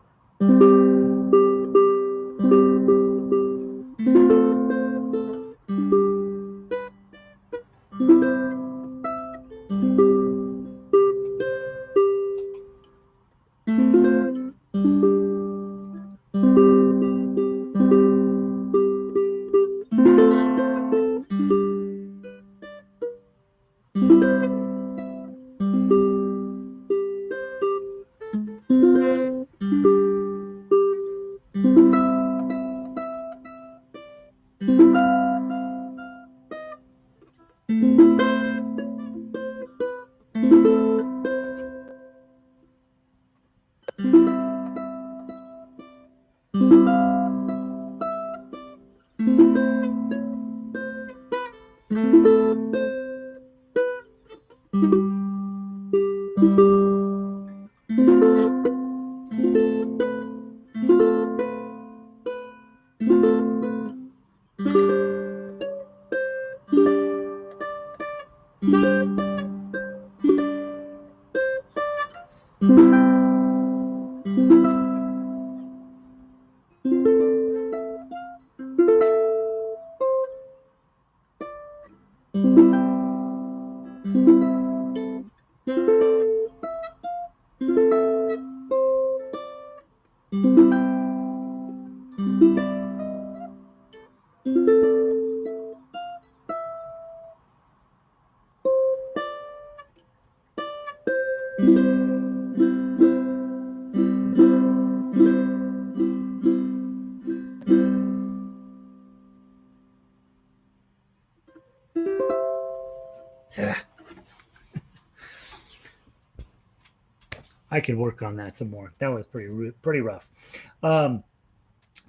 I could work on that some more. That was pretty rough.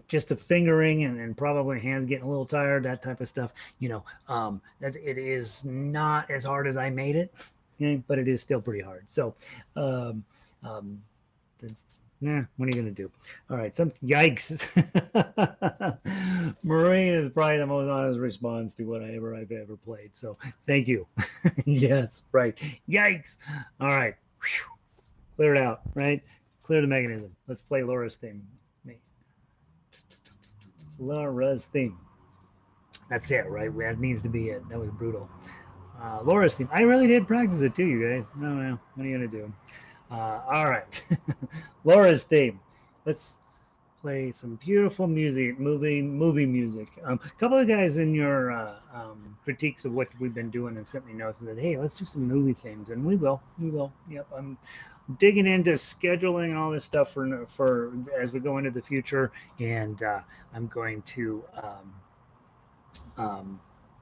Just the fingering and probably hands getting a little tired, that type of stuff. It is not as hard as I made it, but it is still pretty hard. So, what are you gonna do? All right, some yikes. Marine is probably the most honest response to whatever I've ever played. So thank you. Yes, right. Yikes. All right. Whew. Clear it out, right? Clear the mechanism. Let's play Laura's theme. Laura's theme. That's it, right? That needs to be it. That was brutal. Laura's theme. I really did practice it too, you guys. Oh, well, what are you going to do? All right. Laura's theme. Let's play some beautiful music, movie music. A couple of guys in your critiques of what we've been doing have sent me notes and said, hey, let's do some movie themes. And we will. Yep. I'm digging into scheduling and all this stuff for as we go into the future. And I'm going to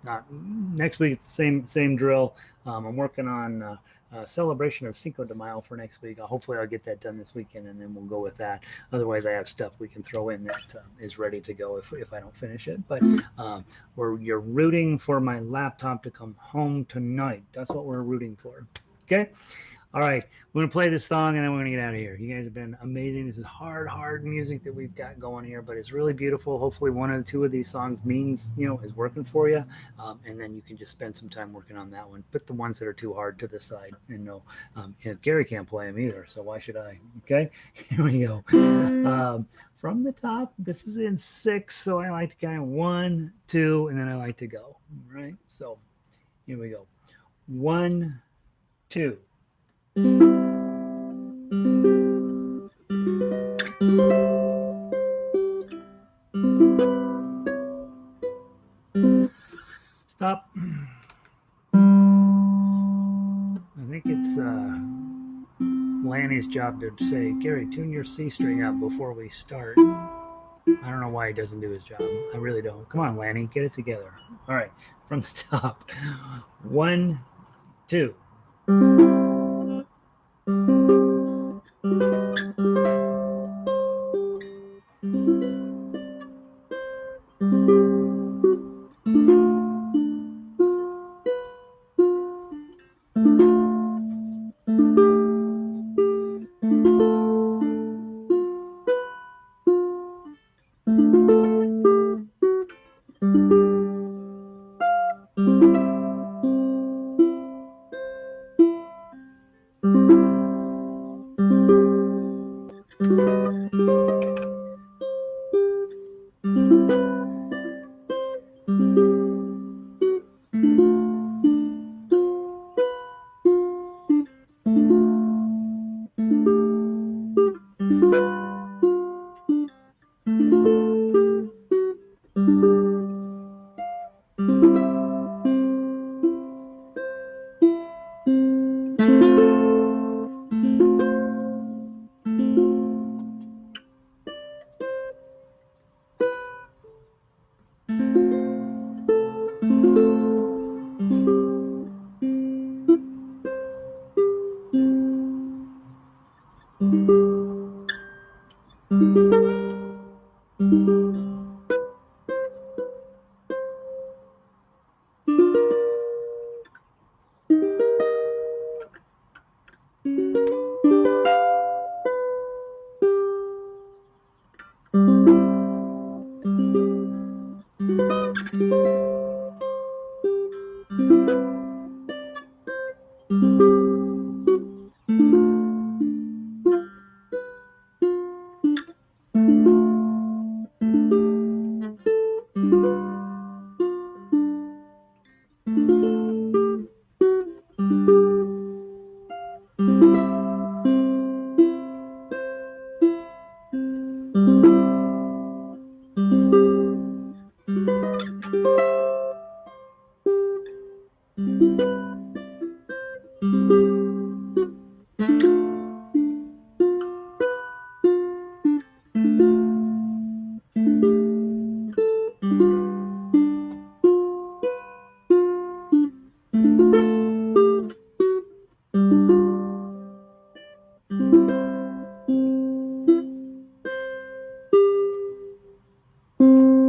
not next week, same drill. I'm working on celebration of Cinco de Mayo for next week. Hopefully I'll get that done this weekend, and then we'll go with that. Otherwise, I have stuff we can throw in that is ready to go if I don't finish it. But you're rooting for my laptop to come home tonight. That's what we're rooting for. Okay. All right, we're going to play this song, and then we're going to get out of here. You guys have been amazing. This is hard music that we've got going here, but it's really beautiful. Hopefully one or two of these songs means, is working for you, and then you can just spend some time working on that one. Put the ones that are too hard to the side, and Gary can't play them either, so why should I? Okay, here we go. From the top, this is in 6, so I like to kind of 1, 2, and then I like to go, right? So here we go. 1, 2. Stop. I think it's Lanny's job to say, Gary, tune your C string up before we start. I don't know why he doesn't do his job. I really don't. Come on, Lanny, get it together. All right, from the top. 1, 2.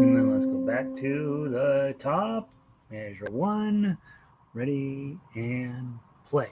And then let's go back to the top. Measure 1. Ready and play.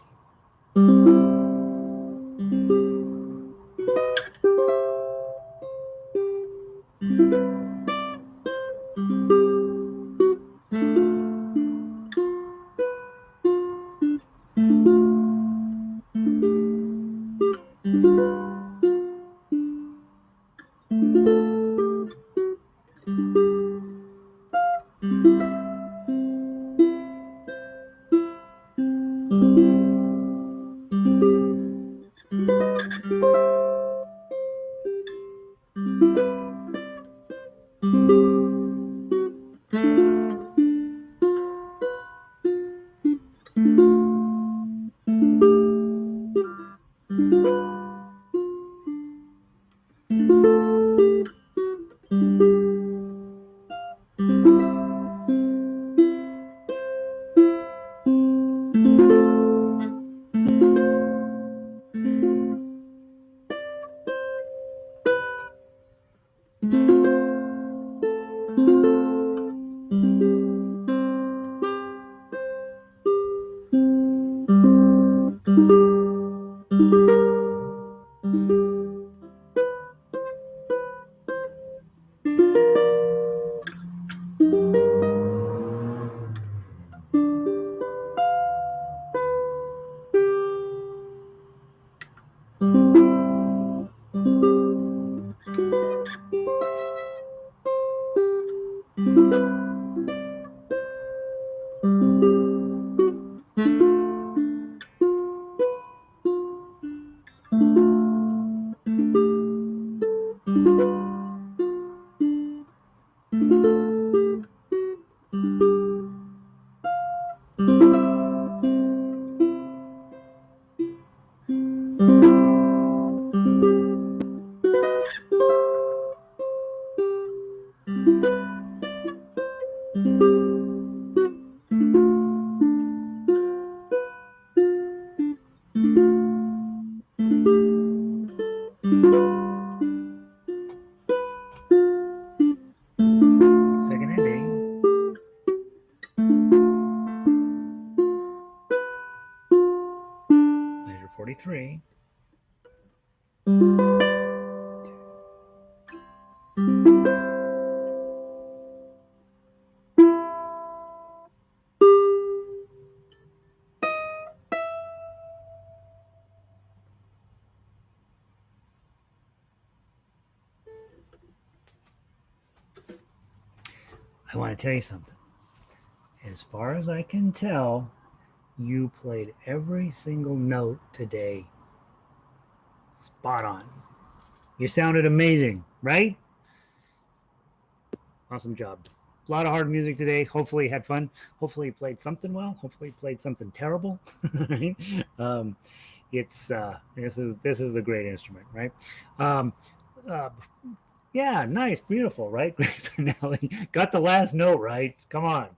5:43. I want to tell you something. As far as I can tell, you played every single note today spot on. You sounded amazing, right? Awesome job. A lot of hard music today. Hopefully, you had fun. Hopefully, you played something well. Hopefully, you played something terrible. Right? It's this is a great instrument, right? Um, uh, yeah, nice, beautiful, right? Great finale. Got the last note right. Come on.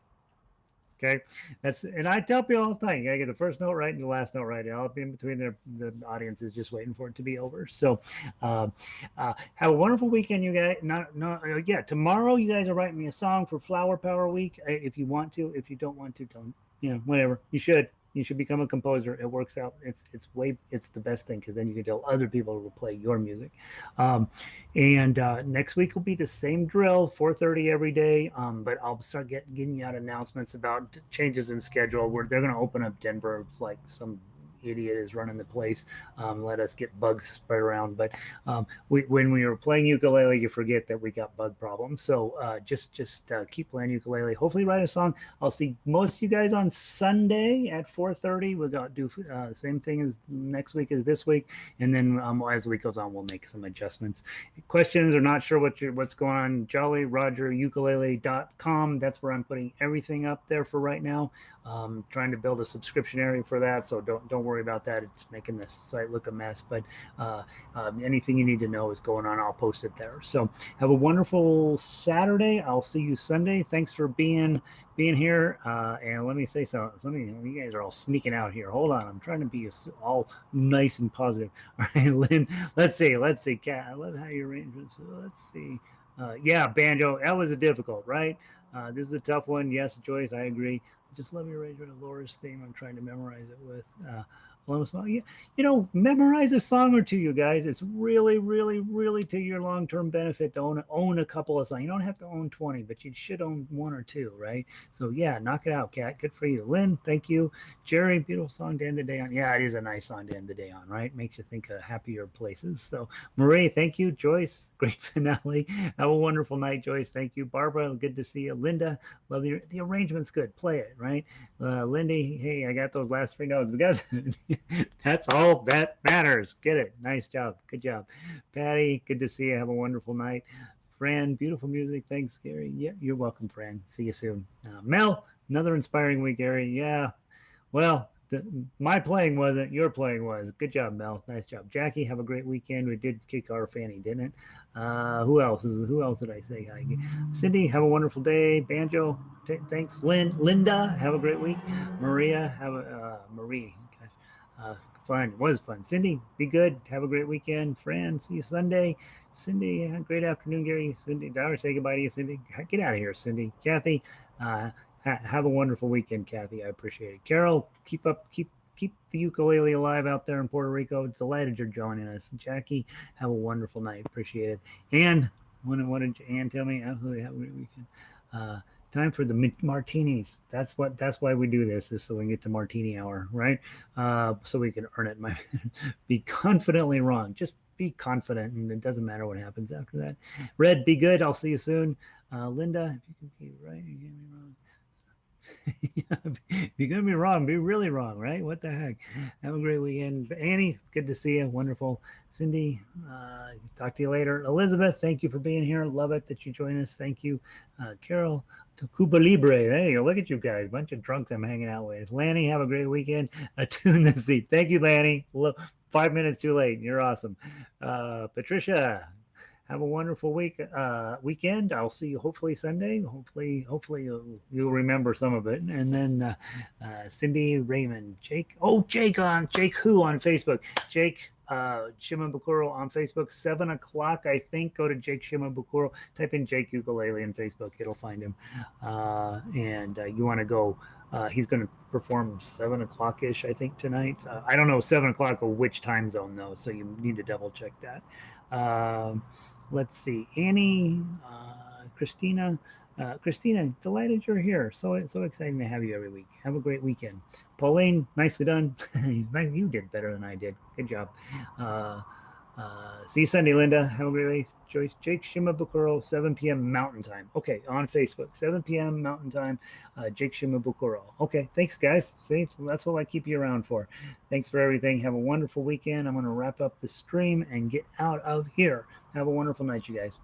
Okay, and I tell people all the time, you gotta get the first note right and the last note right. All in between, the audience is just waiting for it to be over. So, uh, have a wonderful weekend, you guys. Yeah. Tomorrow, you guys are writing me a song for Flower Power Week. If you want to, if you don't want to, don't. Whatever. You should. You should become a composer. It works out. It's the best thing because then you can tell other people to play your music. And next week will be the same drill, 4:30 every day. But I'll start getting you out announcements about changes in schedule where they're going to open up Denver like some idiot is running the place. Let us get bugs spread around. But when we were playing ukulele, you forget that we got bug problems. So just keep playing ukulele. Hopefully, write a song. I'll see most of you guys on Sunday at 4:30. We'll do same thing as next week as this week, and then as the week goes on, we'll make some adjustments. Questions or not sure what's going on? JollyRogerUkulele.com. That's where I'm putting everything up there for right now. Trying to build a subscription area for that, so don't worry about that. It's making the site look a mess, but anything you need to know is going on. I'll post it there. So have a wonderful Saturday. I'll see you Sunday. Thanks for being here. And let me say something. You guys are all sneaking out here. Hold on, I'm trying to be all nice and positive. All right, Lynn. Let's see. Kat, I love how you arrange it. So let's see. Yeah, banjo. That was a difficult, right? This is a tough one. Yes, Joyce, I agree. Just let me arrangement of Laura's theme. I'm trying to memorize it with memorize a song or two, you guys. It's really, really, really to your long-term benefit to own a couple of songs. You don't have to own 20, but you should own one or two, right? So yeah, knock it out, Kat. Good for you. Lynn, thank you. Jerry, beautiful song to end the day on. Yeah, it is a nice song to end the day on, right? Makes you think of happier places. So Marie, thank you. Joyce, great finale. Have a wonderful night, Joyce. Thank you. Barbara, good to see you. Linda, love the arrangement's good. Play it, right? Lindy, hey, I got those last three notes. We got that's all that matters. Get it. Nice job. Good job. Patty, good to see you. Have a wonderful night. Fran, beautiful music. Thanks, Gary. Yeah, you're welcome, Fran. See you soon. Mel, another inspiring week, Gary. Yeah. Well, my playing wasn't, your playing was. Good job, Mel. Nice job. Jackie, have a great weekend. We did kick our Fanny, didn't it? Who else did I say hi? Cindy, have a wonderful day. Banjo, thanks. Linda, have a great week. Maria, Marie. Fun. It was fun. Cindy, be good. Have a great weekend. Fran, see you Sunday. Cindy, great afternoon, Gary. Cindy, Dollar, say goodbye to you, Cindy. Get out of here, Cindy. Kathy, have a wonderful weekend, Kathy. I appreciate it. Carol, keep the ukulele alive out there in Puerto Rico. Delighted you're joining us. Jackie, have a wonderful night. Appreciate it. And what did Ann tell me? Absolutely have a great weekend. Time for the martinis. That's why we do this, is so we can get to martini hour, right? So we can earn it. Be confidently wrong. Just be confident, and it doesn't matter what happens after that. Red, be good. I'll see you soon. Linda, if you can be right, you can be wrong. If you're gonna be wrong, be really wrong, right? What the heck? Have a great weekend. Annie, good to see you. Wonderful. Cindy, talk to you later. Elizabeth, thank you for being here. Love it that you join us. Thank you. Carol, to Cuba Libre. There you go. Look at you guys. Bunch of drunks I'm hanging out with. Lanny, have a great weekend. Tune the seat. Thank you, Lanny. 5 minutes too late. You're awesome. Patricia, have a wonderful weekend. I'll see you hopefully Sunday. Hopefully you'll remember some of it. And then Cindy, Raymond, Jake. Oh, Jake who on Facebook? Jake, Shimabukuro on Facebook, 7 o'clock, I think. Go to Jake Shimabukuro, type in Jake Ukulele in Facebook, it'll find him. And you want to go, he's going to perform 7 o'clock ish, I think, tonight. I don't know 7 o'clock or which time zone, though, so you need to double check that. Let's see, Annie, Christina. Christina, delighted you're here. So exciting to have you every week. Have a great weekend. Pauline, nicely done. You did better than I did. Good job. See you Sunday, Linda. Have a great week. Joyce, Jake Shimabukuro, 7 p.m. Mountain Time. Okay, on Facebook, 7 p.m. Mountain Time, Jake Shimabukuro. Okay, thanks, guys. See, that's what I keep you around for. Thanks for everything. Have a wonderful weekend. I'm going to wrap up the stream and get out of here. Have a wonderful night, you guys.